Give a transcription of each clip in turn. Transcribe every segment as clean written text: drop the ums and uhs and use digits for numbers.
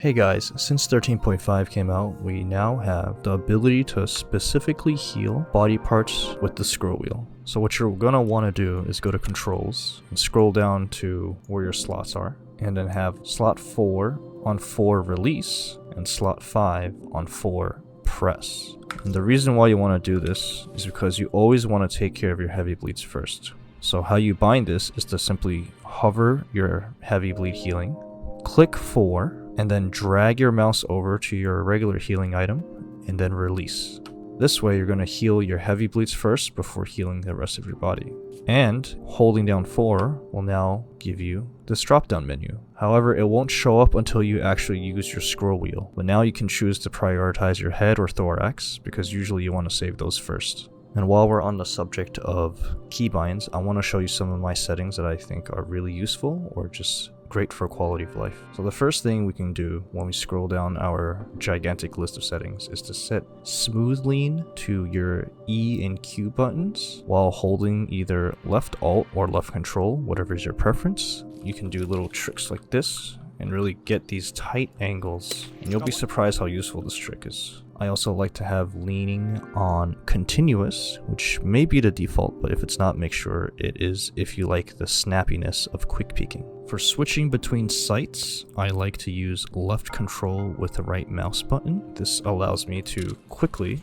Hey guys, since 13.5 came out, we now have the ability to specifically heal body parts with the scroll wheel. So what you're gonna want to do is go to controls and scroll down to where your slots are, and then have slot 4 on 4 release and slot 5 on 4 press. And the reason why you want to do this is because you always want to take care of your heavy bleeds first. So how you bind this is to simply hover your heavy bleed healing, click 4, and then drag your mouse over to your regular healing item, and then release. This way you're going to heal your heavy bleeds first before healing the rest of your body. And holding down 4 will now give you this drop down menu. However, it won't show up until you actually use your scroll wheel, but now you can choose to prioritize your head or thorax, because usually you want to save those first. And while we're on the subject of keybinds, I want to show you some of my settings that I think are really useful or just great for quality of life. So the first thing we can do when we scroll down our gigantic list of settings is to set smooth lean to your E and Q buttons while holding either left alt or left control, whatever is your preference. You can do little tricks like this and really get these tight angles, and you'll be surprised how useful this trick is. I also like to have leaning on continuous, which may be the default, but if it's not, make sure it is if you like the snappiness of quick peeking. For switching between sights, I like to use left control with the right mouse button. This allows me to quickly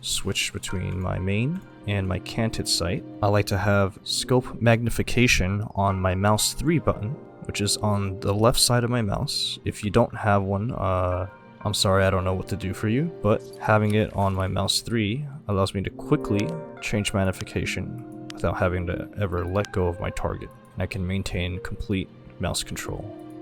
switch between my main and my canted sight. I like to have scope magnification on my mouse 3 button, which is on the left side of my mouse. If you don't have one, I'm sorry, I don't know what to do for you, but having it on my mouse 3 allows me to quickly change magnification without having to ever let go of my target. And I can maintain complete mouse control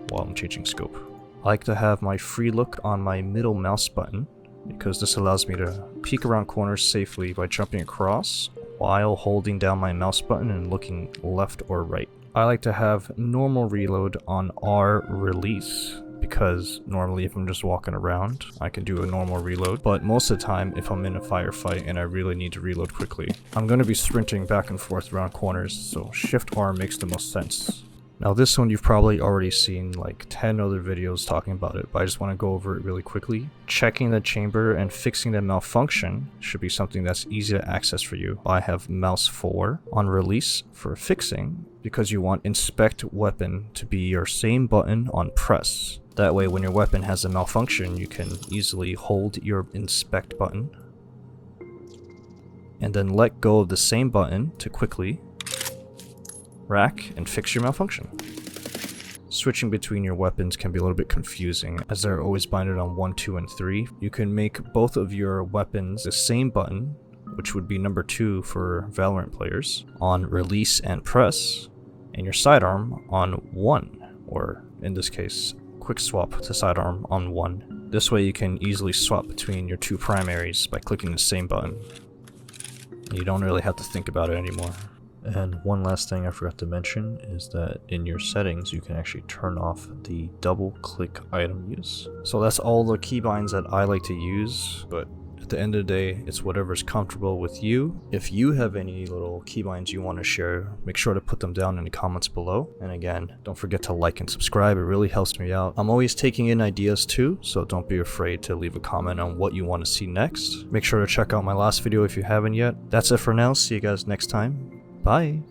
while I'm changing scope. I like to have my Freelook on my middle mouse button, because this allows me to peek around corners safely by jumping across while holding down my mouse button and looking left or right. I like to have normal reload on R release, because normally if I'm just walking around, I can do a normal reload, but most of the time if I'm in a firefight and I really need to reload quickly, I'm going to be sprinting back and forth around corners, so Shift R makes the most sense. Now this one you've probably already seen like 10 other videos talking about it, but I just want to go over it really quickly. Checking the chamber and fixing the malfunction should be something that's easy to access for you. I have mouse 4 on release for fixing, because you want inspect weapon to be your same button on press. That way when your weapon has a malfunction, you can easily hold your inspect button and then let go of the same button to quickly rack and fix your malfunction. Switching between your weapons can be a little bit confusing, as they're always binded on 1, 2, and 3. You can make both of your weapons the same button, which would be number 2 for Valorant players, on release and press, and your sidearm on 1, or in this case, quick swap to sidearm on 1. This way you can easily swap between your 2 primaries by clicking the same button. You don't really have to think about it anymore. And one last thing I forgot to mention is that in your settings you can actually turn off the double click item use. So that's all the keybinds that I like to use, but at the end of the day, it's whatever's comfortable with you. If you have any little keybinds you want to share, make sure to put them down in the comments below. And again, don't forget to like and subscribe, it really helps me out. I'm always taking in ideas too, so don't be afraid to leave a comment on what you want to see next. Make sure to check out my last video if you haven't yet. That's it for now, see you guys next time. Bye!